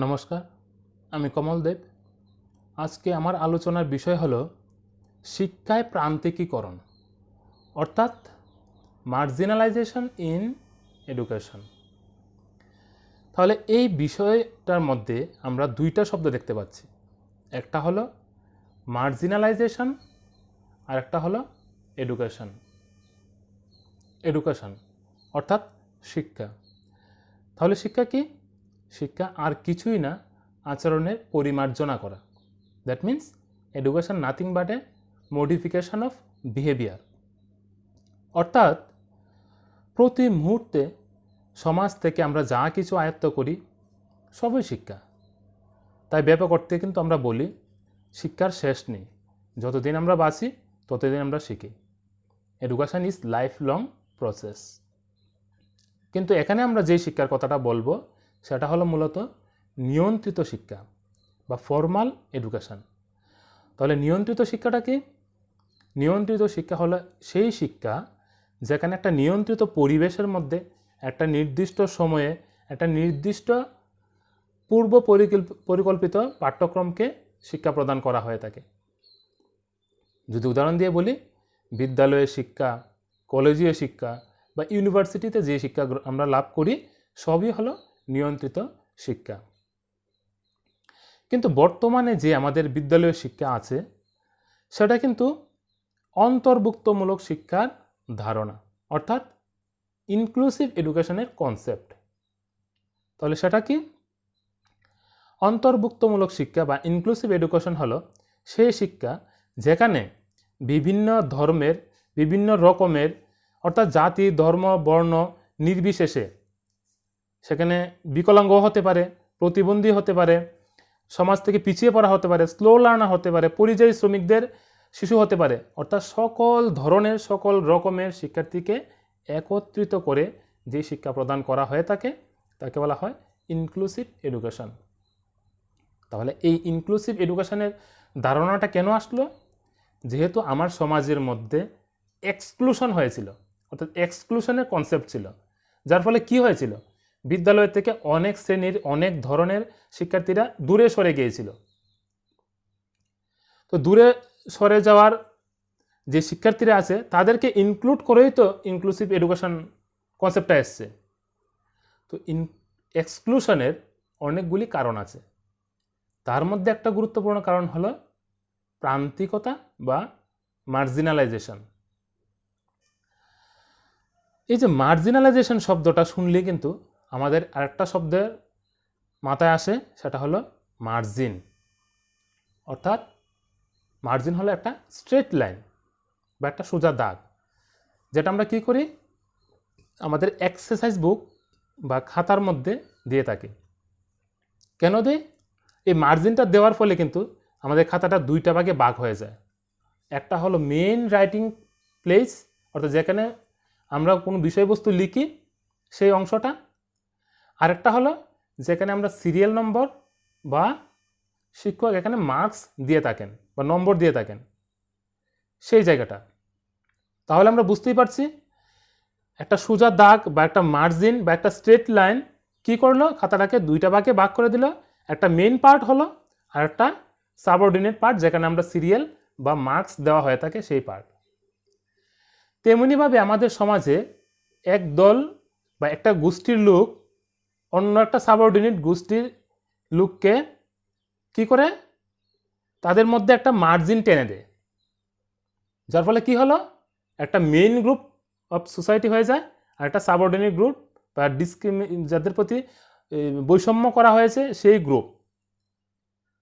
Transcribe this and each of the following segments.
নমস্কার, আমি কমল দেব। আজকে আমার আলোচনার বিষয় হলো শিক্ষায় প্রান্তিকীকরণ অর্থাৎ মার্জিনালাইজেশন ইন এডুকেশন। তাহলে এই বিষয়টার মধ্যে আমরা দুইটা শব্দ দেখতে পাচ্ছি, একটা হলো মার্জিনালাইজেশন আর একটা হলো এডুকেশন। এডুকেশন অর্থাৎ শিক্ষা। তাহলে শিক্ষা কি? শিক্ষা আর কিছুই না, আচরণের পরিমার্জনা করা। That means education nothing but A modification of behaviour. অর্থাৎ প্রতি মুহূর্তে সমাজ থেকে আমরা যা কিছু আয়ত্ত করি সবই শিক্ষা। তাই ব্যাপক অর্থে কিন্তু আমরা বলি শিক্ষার শেষ নেই, যতদিন আমরা বাঁচি ততদিন আমরা শিখি। Education is life long process. কিন্তু এখানে আমরা যেই শিক্ষার কথাটা বলবো সেটা হলো মূলত নিয়ন্ত্রিত শিক্ষা বা ফর্মাল এডুকেশন। তাহলে নিয়ন্ত্রিত শিক্ষাটা কি? নিয়ন্ত্রিত শিক্ষা হলো সেই শিক্ষা যেখানে একটা নিয়ন্ত্রিত পরিবেশের মধ্যে একটা নির্দিষ্ট সময়ে একটা নির্দিষ্ট পূর্ব পরিকল্পিত পাঠ্যক্রমকে শিক্ষা প্রদান করা হয়ে থাকে। যদি উদাহরণ দিয়ে বলি, বিদ্যালয়ের শিক্ষা, কলেজীয় শিক্ষা বা ইউনিভার্সিটিতে যে শিক্ষা আমরা লাভ করি সবই হলো নিয়ন্ত্রিত শিক্ষা। কিন্তু বর্তমানে যে আমাদের বিদ্যালয়ের শিক্ষা আছে সেটা কিন্তু অন্তর্ভুক্তমূলক শিক্ষার ধারণা, অর্থাৎ ইনক্লুসিভ এডুকেশনের কনসেপ্ট। তাহলে সেটা কি? অন্তর্ভুক্তমূলক শিক্ষা বা ইনক্লুসিভ এডুকেশন হলো সেই শিক্ষা যেখানে বিভিন্ন ধর্মের, বিভিন্ন রকমের, অর্থাৎ জাতি, ধর্ম, বর্ণ নির্বিশেষে, সেখানে বিকলাঙ্গ হতে পারে, প্রতিবন্ধী হতে পারে, সমাজ থেকে পিছিয়ে পড়া হতে পারে, স্লো লার্নার হতে পারে, পরিযায়ী শ্রমিকদের শিশু হতে পারে, অর্থাৎ সকল ধরনের সকল রকমের শিক্ষার্থীকে একত্রিত করে যে শিক্ষা প্রদান করা হয়ে থাকে তাকে বলা হয় ইনক্লুসিভ এডুকেশন। তাহলে এই ইনক্লুসিভ এডুকেশনের ধারণাটা কেন আসলো? যেহেতু আমার সমাজের মধ্যে এক্সক্লুশন হয়েছিল, অর্থাৎ এক্সক্লুশনের কনসেপ্ট ছিল, যার ফলে কি হয়েছিল? বিদ্যালয় থেকে অনেক শ্রেণীর অনেক ধরনের শিক্ষার্থীরা দূরে সরে গিয়েছিল। তো দূরে সরে যাওয়ার যে শিক্ষার্থীরা আছে তাদেরকে ইনক্লুড করেই তো ইনক্লুসিভ এডুকেশন কনসেপ্টটা এসছে। তো এক্সক্লুশনের অনেকগুলি কারণ আছে, তার মধ্যে একটা গুরুত্বপূর্ণ কারণ হলো প্রান্তিকতা বা মার্জিনালাইজেশন। এই যে মার্জিনালাইজেশন শব্দটা শুনলে কিন্তু আমাদের আরেকটা শব্দের মাথায় আসে, সেটা হলো মার্জিন। অর্থাৎ মার্জিন হলো একটা স্ট্রেট লাইন বা একটা সোজা দাগ, যেটা আমরা কি করি আমাদের এক্সারসাইজ বুক বা খাতার মধ্যে দিয়ে থাকি। কেন দিই? এই মার্জিনটা দেওয়ার ফলে কিন্তু আমাদের খাতাটা দুইটা ভাগে ভাগ হয়ে যায়। একটা হলো মেইন রাইটিং প্লেস, অর্থাৎ যেখানে আমরা কোনো বিষয়বস্তু লিখি সেই অংশটা, আরেকটা হলো যেখানে আমরা সিরিয়াল নম্বর বা শিক্ষক এখানে মার্কস দিয়ে থাকেন বা নম্বর দিয়ে থাকেন সেই জায়গাটা। তাহলে আমরা বুঝতেই পারছি একটা সোজা দাগ বা একটা মার্জিন বা একটা স্ট্রেট লাইন কি করলো, খাতাটাকে দুইটা ভাগে ভাগ করে দিল। একটা মেইন পার্ট হলো আর একটা সাবঅর্ডিনেট পার্ট, যেখানে আমরা সিরিয়াল বা মার্কস দেওয়া হয়ে থাকে সেই পার্ট। তেমনিভাবে আমাদের সমাজে এক দল বা একটা গোষ্ঠীর লোক অন্য একটা সাবঅর্ডিনেট গোষ্ঠীর লোককে কি করে তাদের মধ্যে একটা মার্জিন টেনে দেয়, যার ফলে কি হলো একটা মেইন গ্রুপ অফ সোসাইটি হয়ে যায় আর একটা সাবঅর্ডিনেট গ্রুপ বা যাদের প্রতি বৈষম্য করা হয়েছে সেই গ্রুপ।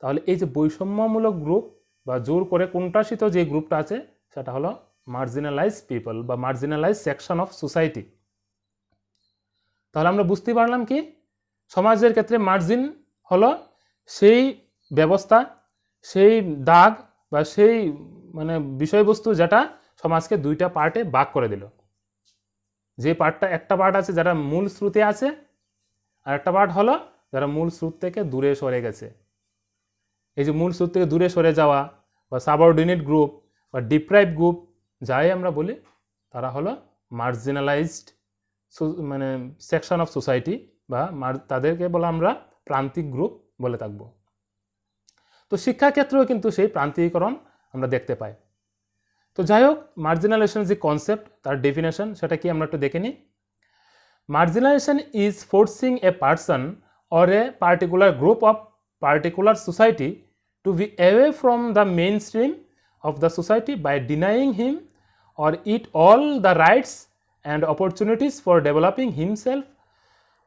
তাহলে এই যে বৈষম্যমূলক গ্রুপ বা জোর করে কোণঠাসিত যে গ্রুপটা আছে সেটা হলো মার্জিনালাইজ পিপল বা মার্জিনালাইজ সেকশন অফ সোসাইটি। তাহলে আমরা বুঝতে পারলাম কি সমাজের ক্ষেত্রে মার্জিন হলো সেই ব্যবস্থা, সেই দাগ বা সেই বিষয়বস্তু যেটা সমাজকে দুইটা পার্টে ভাগ করে দিল। যে পার্টটা, একটা পার্ট আছে যারা মূল স্রোতে আছে আর একটা পার্ট হলো যারা মূল স্রোত থেকে দূরে সরে গেছে। এই যে মূল স্রোত থেকে দূরে সরে যাওয়া বা সাবঅর্ডিনেট গ্রুপ বা ডিপ্রাইভ গ্রুপ যাই আমরা বলি, তারা হলো মার্জিনালাইজড সেকশন অফ সোসাইটি বা তাদেরকে বলা আমরা প্রান্তিক গ্রুপ বলে থাকবো। তো শিক্ষাক্ষেত্রেও কিন্তু সেই প্রান্তিকীকরণ আমরা দেখতে পাই। তো যাই হোক, মার্জিনালাইজেশন যে কনসেপ্ট, তার ডেফিনেশন সেটা কি আমরা একটু দেখে নিই। Marginalisation is forcing a person or a particular group of particular society to be away from the mainstream of the society by denying him or it all the rights and opportunities for developing himself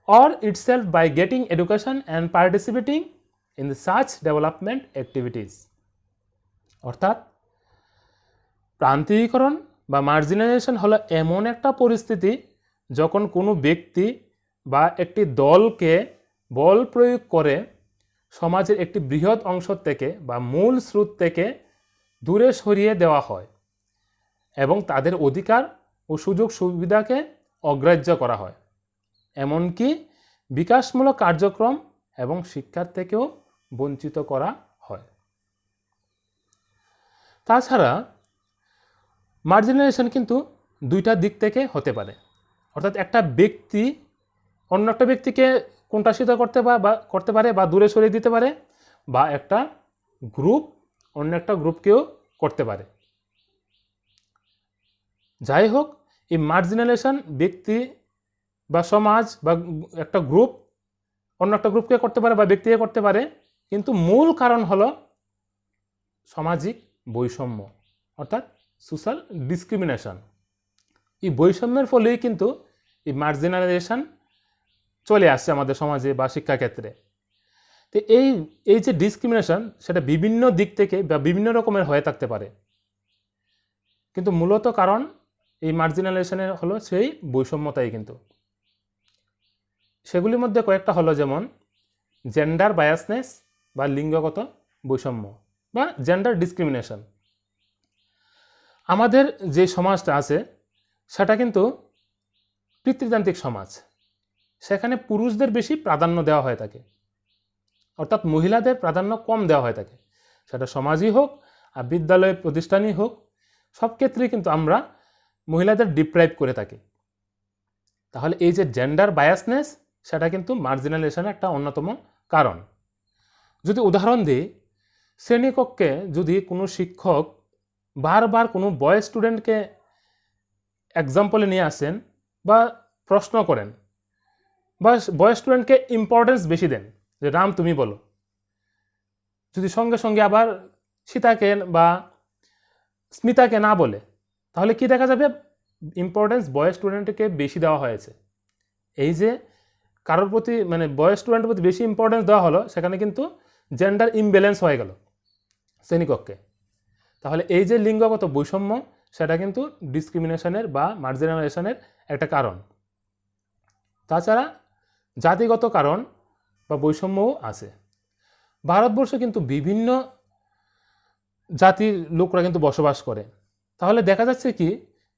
or itself by getting education and participating in such development activities. অর্থাৎ প্রান্তিকীকরণ বা মার্জিনালাইজেশন হলো এমন একটা পরিস্থিতি যখন কোনো ব্যক্তি বা একটি দলকে বল প্রয়োগ করে সমাজের একটি বৃহৎ অংশ থেকে বা মূল স্রোত থেকে দূরে সরিয়ে দেওয়া হয় এবং তাদের অধিকার ও সুযোগ সুবিধাকে অগ্রাহ্য করা হয়, এমনকি বিকাশমূলক কার্যক্রম এবং শিক্ষার থেকেও বঞ্চিত করা হয়। তাছাড়া মার্জিনালাইজেশন কিন্তু দুইটা দিক থেকে হতে পারে। অর্থাৎ একটা ব্যক্তি অন্য একটা ব্যক্তিকে কোণঠাসিত করতে পারে বা দূরে সরিয়ে দিতে পারে, বা একটা গ্রুপ অন্য একটা গ্রুপকেও করতে পারে। যাই হোক, এই মার্জিনালাইজেশন ব্যক্তি বা সমাজ বা একটা গ্রুপ অন্য একটা গ্রুপকে করতে পারে বা ব্যক্তিকে করতে পারে, কিন্তু মূল কারণ হলো সামাজিক বৈষম্য, অর্থাৎ সোশ্যাল ডিসক্রিমিনেশন। এই বৈষম্যের ফলেই কিন্তু এই মার্জিনালাইজেশন চলে আসছে আমাদের সমাজে বা শিক্ষাক্ষেত্রে। তো এই যে ডিসক্রিমিনেশন, সেটা বিভিন্ন দিক থেকে বা বিভিন্ন রকমের হয়ে থাকতে পারে, কিন্তু মূলত কারণ এই মার্জিনালাইজেশনের হলো সেই বৈষম্যতাই। কিন্তু সেগুলির মধ্যে কয়েকটা হলো যেমন জেন্ডার বায়াসনেস বা লিঙ্গগত বৈষম্য বা জেন্ডার ডিসক্রিমিনেশন। আমাদের যে সমাজটা আছে সেটা কিন্তু পিতৃতান্ত্রিক সমাজ, সেখানে পুরুষদের বেশি প্রাধান্য দেওয়া হয়ে থাকে, অর্থাৎ মহিলাদের প্রাধান্য কম দেওয়া হয়ে থাকে। সেটা সমাজই হোক আর বিদ্যালয় প্রতিষ্ঠানই হোক, সব ক্ষেত্রেই কিন্তু আমরা মহিলাদের ডিপ্রাইভ করে থাকি। তাহলে এই যে জেন্ডার বায়াসনেস, সেটা কিন্তু মার্জিনালাইজেশনের একটা অন্যতম কারণ। যদি উদাহরণ দিই, শ্রেণীকক্ষে যদি কোনো শিক্ষক বারবার কোনো বয় স্টুডেন্টকে এক্সাম্পলে নিয়ে আসেন বা প্রশ্ন করেন বা বয় স্টুডেন্টকে ইম্পর্টেন্স বেশি দেন, যে রাম তুমি বলো, যদি সঙ্গে সঙ্গে আবার সীতাকে বা স্মিতাকে না বলে, তাহলে কি দেখা যাবে? ইম্পর্টেন্স বয় স্টুডেন্টকে বেশি দেওয়া হয়েছে। এই যে কারোর প্রতি মানে বয় স্টুডেন্টের প্রতি বেশি ইম্পর্টেন্স দেওয়া হলো, সেখানে কিন্তু জেন্ডার ইমব্যালেন্স হয়ে গেল শ্রেণীকক্ষে। তাহলে এই যে লিঙ্গগত বৈষম্য, সেটা কিন্তু ডিসক্রিমিনেশনের বা মার্জিনালাইজেশনের একটা কারণ। তাছাড়া জাতিগত কারণ বা বৈষম্যও আছে। ভারতবর্ষে কিন্তু বিভিন্ন জাতির লোকরা কিন্তু বসবাস করে। তাহলে দেখা যাচ্ছে কি,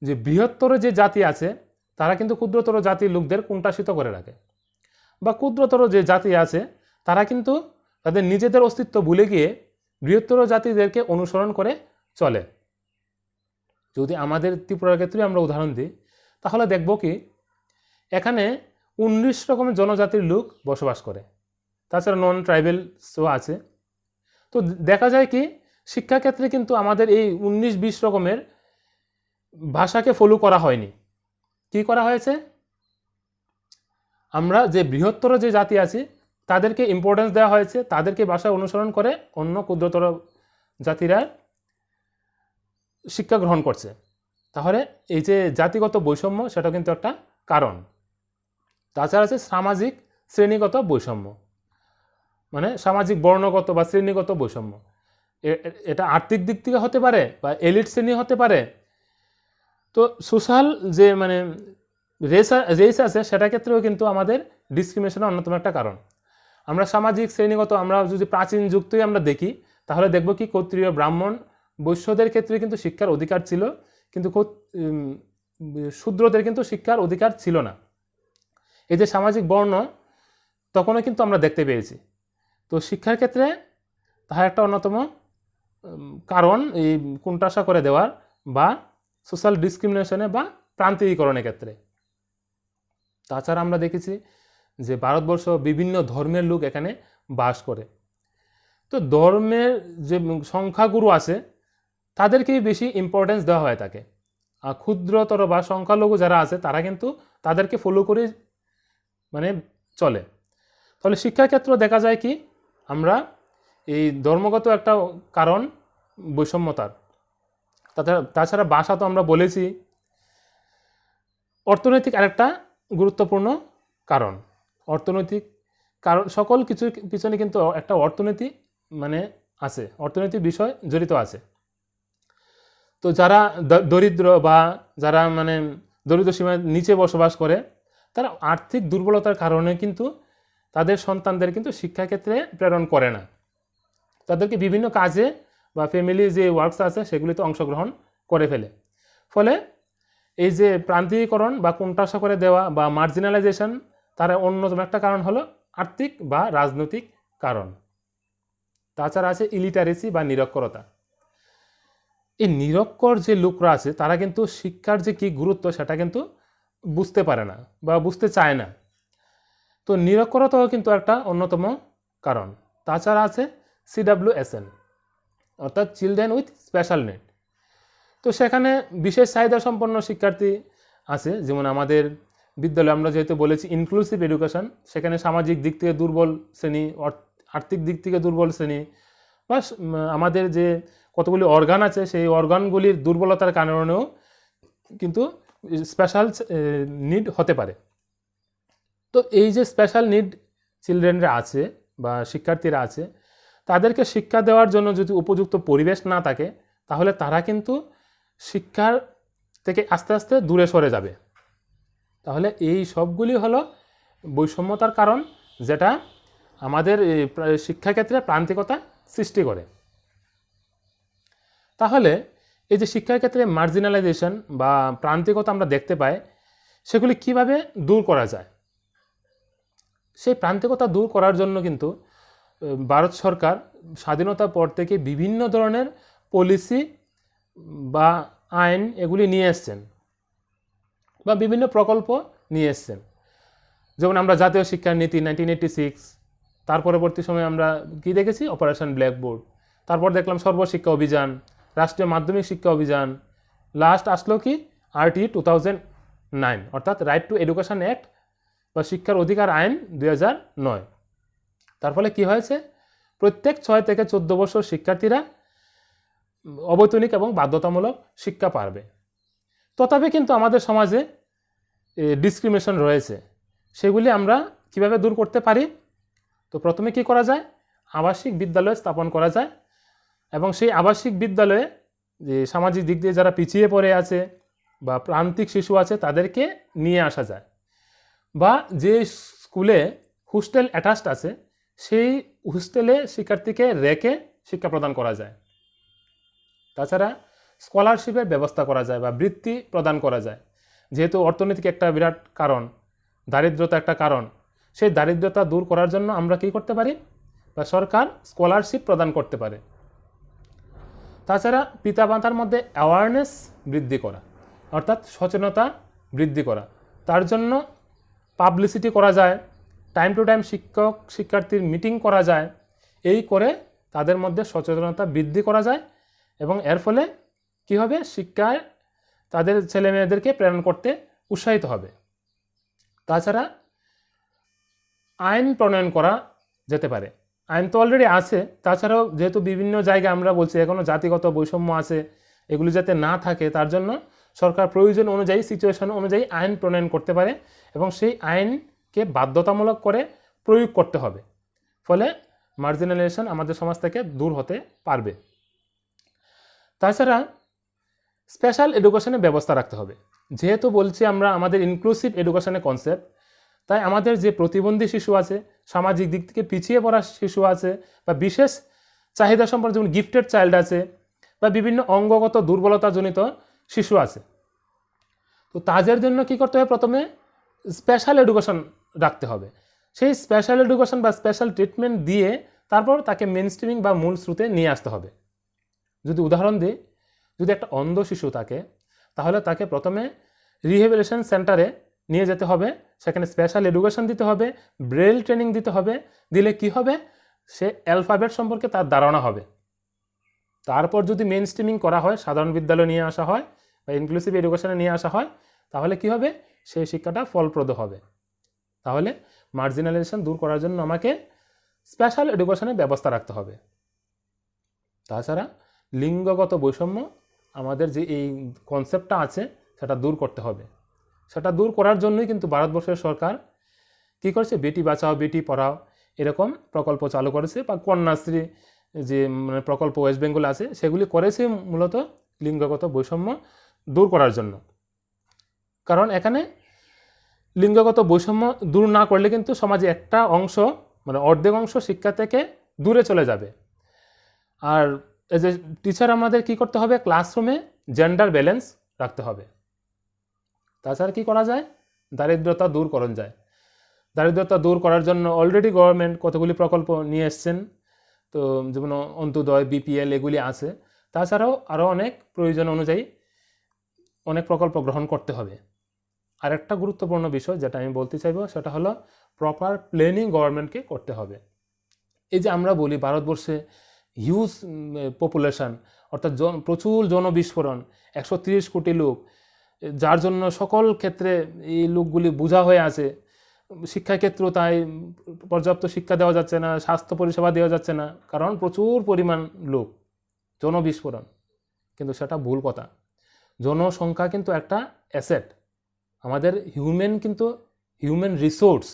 যে বৃহত্তর যে জাতি আছে তারা কিন্তু ক্ষুদ্রতর জাতির লোকদের কোণঠাসিত করে রাখে, বা ক্ষুদ্রতর যে জাতি আছে তারা কিন্তু তাদের নিজেদের অস্তিত্ব ভুলে গিয়ে বৃহত্তর জাতিদেরকে অনুসরণ করে চলে। যদি আমাদের ত্রিপুরার ক্ষেত্রে আমরা উদাহরণ দিই, তাহলে দেখব কি এখানে 19 রকমের জনজাতির লোক বসবাস করে, তাছাড়া নন ট্রাইবেলসও আছে। তো দেখা যায় কি শিক্ষাক্ষেত্রে কিন্তু আমাদের এই 19-20 রকমের ভাষাকে ফলো করা হয়নি। কি করা হয়েছে? আমরা যে বৃহত্তর যে জাতি আছি তাদেরকে ইম্পর্টেন্স দেওয়া হয়েছে, তাদেরকে ভাষা অনুসরণ করে অন্য ক্ষুদ্রতর জাতিরা শিক্ষা গ্রহণ করছে। তাহলে এই যে জাতিগত বৈষম্য, সেটা কিন্তু একটা কারণ। তাছাড়া আছে সামাজিক শ্রেণীগত বৈষম্য, মানে সামাজিক বর্ণগত বা শ্রেণীগত বৈষম্য। এটা আর্থিক দিক থেকে হতে পারে বা এলিট শ্রেণী হতে পারে। তো সোশ্যাল যে মানে রেস আছে, সেটা ক্ষেত্রেও কিন্তু আমাদের ডিসক্রিমিনেশনের অন্যতম একটা কারণ। আমরা সামাজিক শ্রেণীগত, আমরা যদি প্রাচীন যুগ থেকে আমরা দেখি, তাহলে দেখব কি ক্ষত্রিয় ব্রাহ্মণ বৈশ্যদের ক্ষেত্রে কিন্তু শিক্ষার অধিকার ছিল, কিন্তু শূদ্রদের কিন্তু শিক্ষার অধিকার ছিল না। এই যে সামাজিক বর্ণ তখনও কিন্তু আমরা দেখতে পেয়েছি। তো শিক্ষার ক্ষেত্রে তাহার একটা অন্যতম কারণ এই কোণঠাসা করে দেওয়ার বা সোশ্যাল ডিসক্রিমিনেশনে বা প্রান্তিকীকরণের ক্ষেত্রে। তাছাড়া আমরা দেখেছি যে ভারতবর্ষ বিভিন্ন ধর্মের লোক এখানে বাস করে। তো ধর্মের যে সংখ্যাগুরু আছে তাদেরকেই বেশি ইম্পর্টেন্স দেওয়া হয় থাকে, আর ক্ষুদ্রতর বা সংখ্যালঘু যারা আছে তারা কিন্তু তাদেরকে ফলো করে মানে চলে। তাহলে শিক্ষাক্ষেত্র দেখা যায় কি আমরা এই ধর্মগত একটা কারণ বৈষম্যতার, তাছাড়া ভাষা তো আমরা বলেছি। অর্থনৈতিক আরেকটা গুরুত্বপূর্ণ কারণ, অর্থনৈতিক কারণ, সকল কিছুর পিছনে কিন্তু একটা অর্থনীতি মানে আছে, অর্থনৈতিক বিষয় জড়িত আছে। তো যারা দরিদ্র বা যারা মানে দরিদ্র সীমার নিচে বসবাস করে তারা আর্থিক দুর্বলতার কারণে কিন্তু তাদের সন্তানদের কিন্তু শিক্ষাক্ষেত্রে প্রেরণ করে না, তাদেরকে বিভিন্ন কাজে বা ফ্যামিলি যে ওয়ার্কস আছে সেগুলিতে অংশগ্রহণ করে ফেলে। ফলে এই যে প্রান্তিকরণ বা কোণঠাসা করে দেওয়া বা মার্জিনালাইজেশন, তার অন্যতম একটা কারণ হলো আর্থিক বা রাজনৈতিক কারণ। তাছাড়া আছে ইলিটারেসি বা নিরক্ষরতা। এই নিরক্ষর যে লোকরা আছে তারা কিন্তু শিক্ষার যে কী গুরুত্ব সেটা কিন্তু বুঝতে পারে না বা বুঝতে চায় না। তো নিরক্ষরতাও কিন্তু একটা অন্যতম কারণ। তাছাড়া আছে CWSN অর্থাৎ চিলড্রেন উইথ স্পেশাল নিড। তো সেখানে বিশেষ চাহিদা সম্পন্ন শিক্ষার্থী আছে, যেমন আমাদের বিদ্যালয়ে আমরা যেহেতু বলেছি ইনক্লুসিভ এডুকেশন, সেখানে সামাজিক দিক থেকে দুর্বল শ্রেণী, আর্থিক দিক থেকে দুর্বল শ্রেণী বা আমাদের যে কতগুলি অর্গান আছে সেই অর্গানগুলির দুর্বলতার কারণেও কিন্তু স্পেশাল নিড হতে পারে। তো এই যে স্পেশাল নিড চিলড্রেনরা আছে বা শিক্ষার্থীরা আছে, তাদেরকে শিক্ষা দেওয়ার জন্য যদি উপযুক্ত পরিবেশ না থাকে তাহলে তারা কিন্তু শিক্ষার থেকে আস্তে আস্তে দূরে সরে যাবে। তাহলে এই সবগুলি হলো বৈষম্যতার কারণ, যেটা আমাদের শিক্ষাক্ষেত্রে প্রান্তিকতা সৃষ্টি করে। তাহলে এই যে শিক্ষাক্ষেত্রে মার্জিনালাইজেশন বা প্রান্তিকতা আমরা দেখতে পাই, সেগুলি কিভাবে দূর করা যায়? সেই প্রান্তিকতা দূর করার জন্য কিন্তু ভারত সরকার স্বাধীনতার পর থেকে বিভিন্ন ধরনের পলিসি বা আইন এগুলি নিয়ে এসছেন বা বিভিন্ন প্রকল্প নিয়ে এসছেন। যেমন আমরা জাতীয় শিক্ষা নীতি 1986, তার পরবর্তী সময়ে আমরা কি দেখেছি অপারেশন ব্ল্যাকবোর্ড, তারপর দেখলাম সর্বশিক্ষা অভিযান, রাষ্ট্রীয় মাধ্যমিক শিক্ষা অভিযান, লাস্ট আসলো কি RT 2009 অর্থাৎ রাইট টু এডুকেশন অ্যাক্ট বা শিক্ষার অধিকার আইন 2009। তার ফলে কি হয়েছে, প্রত্যেক 6 থেকে 14 বছর শিক্ষার্থীরা অবৈতনিক এবং বাধ্যতামূলক শিক্ষা পারবে। তথাপি কিন্তু আমাদের সমাজে ডিসক্রিমিনেশন রয়েছে, সেগুলি আমরা কিভাবে দূর করতে পারি? তো প্রথমে কি করা যায়, আবাসিক বিদ্যালয় স্থাপন করা যায় এবং সেই আবাসিক বিদ্যালয়ে যে সামাজিক দিক দিয়ে যারা পিছিয়ে পড়ে আছে বা প্রান্তিক শিশু আছে তাদেরকে নিয়ে আসা যায়, বা যে স্কুলে হোস্টেল অ্যাটাচড আছে সেই হোস্টেলে শিক্ষার্থীকে রেখে শিক্ষা প্রদান করা যায়। তাছাড়া স্কলারশিপের ব্যবস্থা করা যায় বা বৃত্তি প্রদান করা যায়। যেহেতু অর্থনৈতিক একটা বিরাট কারণ, দারিদ্রতা একটা কারণ, সেই দারিদ্রতা দূর করার জন্য আমরা কি করতে পারি, বা সরকার স্কলারশিপ প্রদান করতে পারে। তাছাড়া পিতামাতার মধ্যে অ্যাওয়ারনেস বৃদ্ধি করা অর্থাৎ সচেতনতা বৃদ্ধি করা, তার জন্য পাবলিসিটি করা যায়, টাইম টু টাইম শিক্ষক শিক্ষার্থীর মিটিং করা যায়, এই করে তাদের মধ্যে সচেতনতা বৃদ্ধি করা যায় এবং এর ফলে কি হবে, শিক্ষায় তাদের ছেলে মেয়েদেরকে প্রেরণ করতে উৎসাহিত হবে। তাছাড়া আইন প্রণয়ন করা যেতে পারে, আইন তো অলরেডি আছে, তাছাড়াও যেহেতু বিভিন্ন জায়গায় আমরা বলছি এখনও জাতিগত বৈষম্য আছে, এগুলি যাতে না থাকে তার জন্য সরকার প্রয়োজন অনুযায়ী সিচুয়েশন অনুযায়ী আইন প্রণয়ন করতে পারে এবং সেই আইনকে বাধ্যতামূলক করে প্রয়োগ করতে হবে। ফলে মার্জিনালাইজেশন আমাদের সমাজ থেকে দূর হতে পারবে। তাছাড়া স্পেশাল এডুকেশনের ব্যবস্থা রাখতে হবে। যেহেতু বলছি আমরা আমাদের ইনক্লুসিভ এডুকেশনের কনসেপ্ট, তাই আমাদের যে প্রতিবন্ধী শিশু আছে, সামাজিক দিক থেকে পিছিয়ে পড়া শিশু আছে বা বিশেষ চাহিদা সম্পন্ন যেমন গিফটেড চাইল্ড আছে বা বিভিন্ন অঙ্গগত দুর্বলতাজনিত শিশু আছে, তো তাদের জন্য কি করতে হবে, প্রথমে স্পেশাল এডুকেশন রাখতে হবে। সেই স্পেশাল এডুকেশন বা স্পেশাল ট্রিটমেন্ট দিয়ে তারপর তাকে মেন স্ট্রিমিং বা মূল স্রোতে নিয়ে আসতে হবে। যদি উদাহরণ দিই, যদি একটা অন্ধ শিশু থাকে তাহলে তাকে প্রথমে রিহেবিলিটেশন সেন্টারে নিয়ে যেতে হবে, সেখানে স্পেশাল এডুকেশন দিতে হবে, ব্রেল ট্রেনিং দিতে হবে। দিলে কি হবে, সে অ্যালফাবেট সম্পর্কে তার ধারণা হবে। তারপর যদি মেইন স্ট্রিমিং করা হয়, সাধারণ বিদ্যালয়ে নিয়ে আসা হয় বা ইনক্লুসিভ এডুকেশনে নিয়ে আসা হয়, তাহলে কি হবে, সেই শিক্ষাটা ফলপ্রদ হবে। তাহলে মার্জিনালাইজেশন দূর করার জন্য আমাকে স্পেশাল এডুকেশনের ব্যবস্থা রাখতে হবে। তাছাড়া লিঙ্গগত বৈষম্য আমাদের যে এই কনসেপ্টটা আছে সেটা দূর করতে হবে। সেটা দূর করার জন্যই কিন্তু ভারতবর্ষের সরকার কী করেছে, বেটি বাঁচাও বেটি পড়াও এরকম প্রকল্প চালু করেছে, বা কন্যাশ্রী যে প্রকল্প ওয়েস্ট বেঙ্গল আছে সেগুলি করেছে মূলত লিঙ্গগত বৈষম্য দূর করার জন্য। কারণ এখানে লিঙ্গগত বৈষম্য দূর না করলে কিন্তু সমাজে একটা অংশ, মানে অর্ধেক অংশ শিক্ষা থেকে দূরে চলে যাবে। আর এজ এ টিচার আমাদের কি করতে হবে, ক্লাসরুমে জেন্ডার ব্যালেন্স রাখতে হবে। তাছাড়া কি করা যায়, দারিদ্রতা দূর করা যায়। দারিদ্রতা দূর করার জন্য অলরেডি গভর্নমেন্ট কতগুলি প্রকল্প নিয়ে এসছেন, তো যেমন অন্তোদয়, বিপিএল এগুলি আছে। তাছাড়াও আরও অনেক প্রয়োজন অনুযায়ী অনেক প্রকল্প গ্রহণ করতে হবে। আর একটা গুরুত্বপূর্ণ বিষয় যেটা আমি বলতে চাইব সেটা হলো প্রপার প্ল্যানিং গভর্নমেন্টকে করতে হবে। এই যে আমরা বলি ভারতবর্ষে হিউজ পপুলেশন, অর্থাৎ প্রচুর জনবিস্ফোরণ, 130 কোটি লোক, যার জন্য সকল ক্ষেত্রে এই লোকগুলি বোঝা হয়ে আছে। শিক্ষাক্ষেত্রেও তাই পর্যাপ্ত শিক্ষা দেওয়া যাচ্ছে না, স্বাস্থ্য পরিষেবা দেওয়া যাচ্ছে না, কারণ প্রচুর পরিমাণ লোক, জনবিস্ফোরণ। কিন্তু সেটা ভুল কথা। জনসংখ্যা কিন্তু একটা অ্যাসেট, আমাদের হিউম্যান রিসোর্স।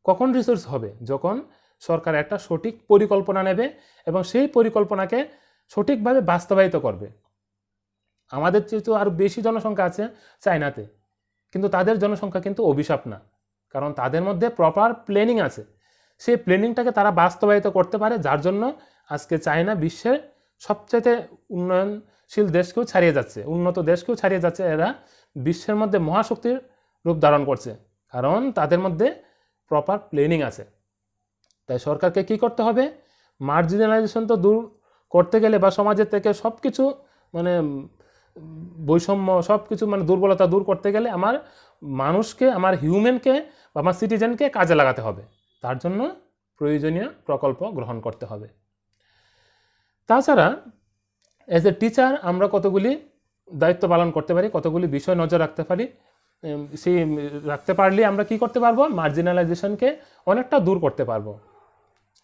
কখন রিসোর্স হবে, যখন সরকার একটা সঠিক পরিকল্পনা নেবে এবং সেই পরিকল্পনাকে সঠিকভাবে বাস্তবায়িত করবে। আমাদের চেয়ে তো আরও বেশি জনসংখ্যা আছে চায়নাতে, কিন্তু তাদের জনসংখ্যা কিন্তু অভিশাপ না, কারণ তাদের মধ্যে প্রপার প্ল্যানিং আছে। সেই প্ল্যানিংটাকে তারা বাস্তবায়িত করতে পারে, যার জন্য আজকে চায়না বিশ্বের সবচেয়ে উন্নয়নশীল দেশকেও ছাড়িয়ে যাচ্ছে, উন্নত দেশকেও ছাড়িয়ে যাচ্ছে। এরা বিশ্বের মধ্যে মহাশক্তির রূপ ধারণ করছে, কারণ তাদের মধ্যে প্রপার প্ল্যানিং আছে। তাই সরকারকে কি করতে হবে, মার্জিনালাইজেশন তো দূর করতে গেলে বা সমাজের থেকে সব কিছু মানে বৈষম্য, সব কিছু মানে দুর্বলতা দূর করতে গেলে আমার মানুষকে, আমার হিউম্যানকে বা আমার সিটিজেনকে কাজে লাগাতে হবে। তার জন্য প্রয়োজনীয় প্রকল্প গ্রহণ করতে হবে। তাছাড়া এজ এ টিচার আমরা কতগুলি দায়িত্ব পালন করতে পারি, কতগুলি বিষয় নজর রাখতে পারি। সেই রাখতে পারলে আমরা কি করতে পারবো, মার্জিনালাইজেশনকে অনেকটা দূর করতে পারবো।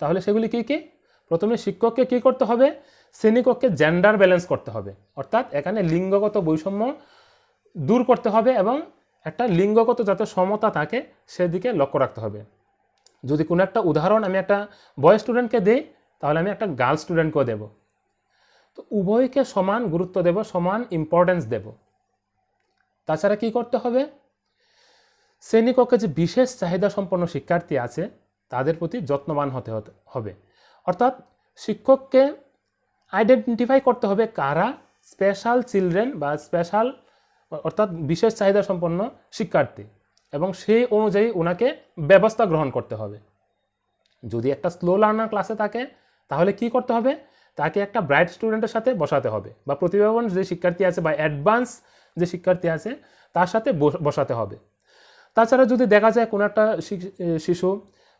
তাহলে সেগুলি কী কী? প্রথমে শিক্ষককে কী করতে হবে, শ্রেণীকক্ষে জেন্ডার ব্যালেন্স করতে হবে, অর্থাৎ এখানে লিঙ্গগত বৈষম্য দূর করতে হবে এবং একটা লিঙ্গগত যাতে সমতা থাকে সেদিকে লক্ষ্য রাখতে হবে। যদি কোনো একটা উদাহরণ আমি একটা বয় স্টুডেন্টকে দিই, তাহলে আমি একটা গার্ল স্টুডেন্টকেও দেব। তো উভয়কে সমান গুরুত্ব দেব, সমান ইম্পর্টেন্স দেব। তাছাড়া কি করতে হবে, শ্রেণীকক্ষে যে বিশেষ চাহিদা সম্পন্ন শিক্ষার্থী আছে তাদের প্রতি যত্নবান হতে হবে। অর্থাৎ শিক্ষককে আইডেন্টিফাই করতে হবে কারা স্পেশাল চিলড্রেন বা স্পেশাল, অর্থাৎ বিশেষ চাহিদা সম্পন্ন শিক্ষার্থী, এবং সেই অনুযায়ী ওনাকে ব্যবস্থা গ্রহণ করতে হবে। যদি একটা স্লো লার্নার ক্লাসে থাকে তাহলে কি করতে হবে, তাকে একটা ব্রাইট স্টুডেন্টের সাথে বসাতে হবে, বা প্রতিভাবান যে শিক্ষার্থী আছে বা অ্যাডভান্স যে শিক্ষার্থী আছে তার সাথে বসাতে হবে। তাছাড়া যদি দেখা যায় কোনো একটা শিশু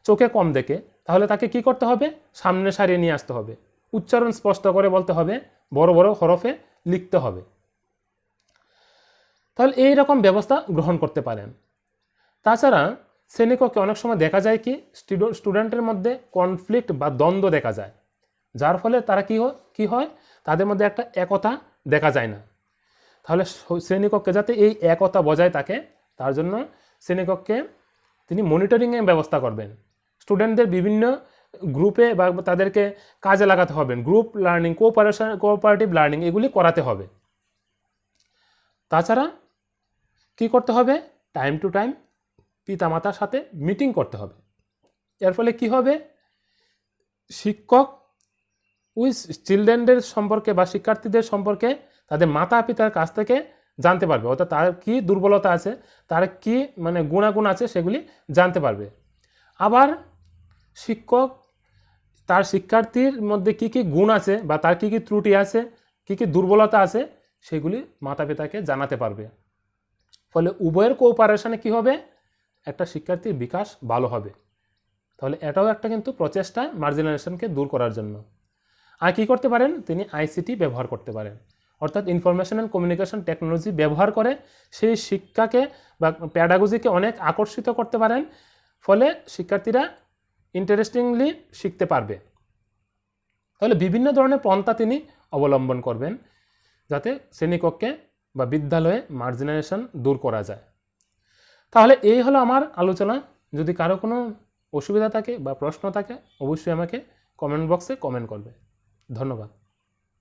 চোখে কম দেখে, তাহলে তাকে কি করতে হবে, সামনে সারিয়ে নিয়ে আসতে হবে, উচ্চারণ স্পষ্ট করে বলতে হবে, বড় বড় হরফে লিখতে হবে। তাহলে এই রকম ব্যবস্থা গ্রহণ করতে পারেন। তাছাড়া শ্রেণীকক্ষে অনেক সময় দেখা যায় কি, স্টুডেন্টের মধ্যে কনফ্লিক্ট বা দ্বন্দ্ব দেখা যায়, যার ফলে তারা কি হয়, তাদের মধ্যে একটা একতা দেখা যায় না। তাহলে শ্রেণীকক্ষে যাতে এই একতা বজায় থাকে তার জন্য শ্রেণীকক্ষে তিনি মনিটরিংয়ের ব্যবস্থা করবেন। স্টুডেন্টদের বিভিন্ন গ্রুপে বা তাদেরকে কাজে লাগাতে হবে, গ্রুপ লার্নিং, কোঅপারেটিভ লার্নিং এগুলি করাতে হবে। তাছাড়া কি করতে হবে, টাইম টু টাইম পিতামাতার সাথে মিটিং করতে হবে। এর ফলে কি হবে, শিক্ষক ওই চিলড্রেনদের সম্পর্কে বা শিক্ষার্থীদের সম্পর্কে তাদের মাতা পিতার কাছ থেকে জানতে পারবে, অর্থাৎ তার কী দুর্বলতা আছে, তার কী মানে গুণাগুণ আছে সেগুলি জানতে পারবে। আবার শিক্ষক তার শিক্ষার্থীর মধ্যে কী কী গুণ আছে বা তার কী কী ত্রুটি আছে, কী কী দুর্বলতা আছে সেগুলি মাতা পিতাকে জানাতে পারবে। ফলে উভয়ের কোঅপারেশনে কী হবে, একটা শিক্ষার্থীর বিকাশ ভালো হবে। তাহলে এটাও একটা কিন্তু প্রচেষ্টা মার্জিনালাইজেশনকে দূর করার জন্য। আর কী করতে পারেন, তিনি আইসিটি ব্যবহার করতে পারেন, অর্থাৎ ইনফরমেশন অ্যান্ড কমিউনিকেশন টেকনোলজি ব্যবহার করে সেই শিক্ষাকে বা প্যাডাগজিকে অনেক আকর্ষিত করতে পারেন, ফলে শিক্ষার্থীরা ইন্টারেস্টিংলি শিখতে পারবে। তাহলে বিভিন্ন ধরনের পন্থা তিনি অবলম্বন করবেন যাতে শ্রেণীকক্ষে বা বিদ্যালয়ে মার্জিনালাইজেশন দূর করা যায়। তাহলে এই হলো আমার আলোচনা। যদি কারো কোনো অসুবিধা থাকে বা প্রশ্ন থাকে অবশ্যই আমাকে কমেন্ট বক্সে কমেন্ট করবে। ধন্যবাদ।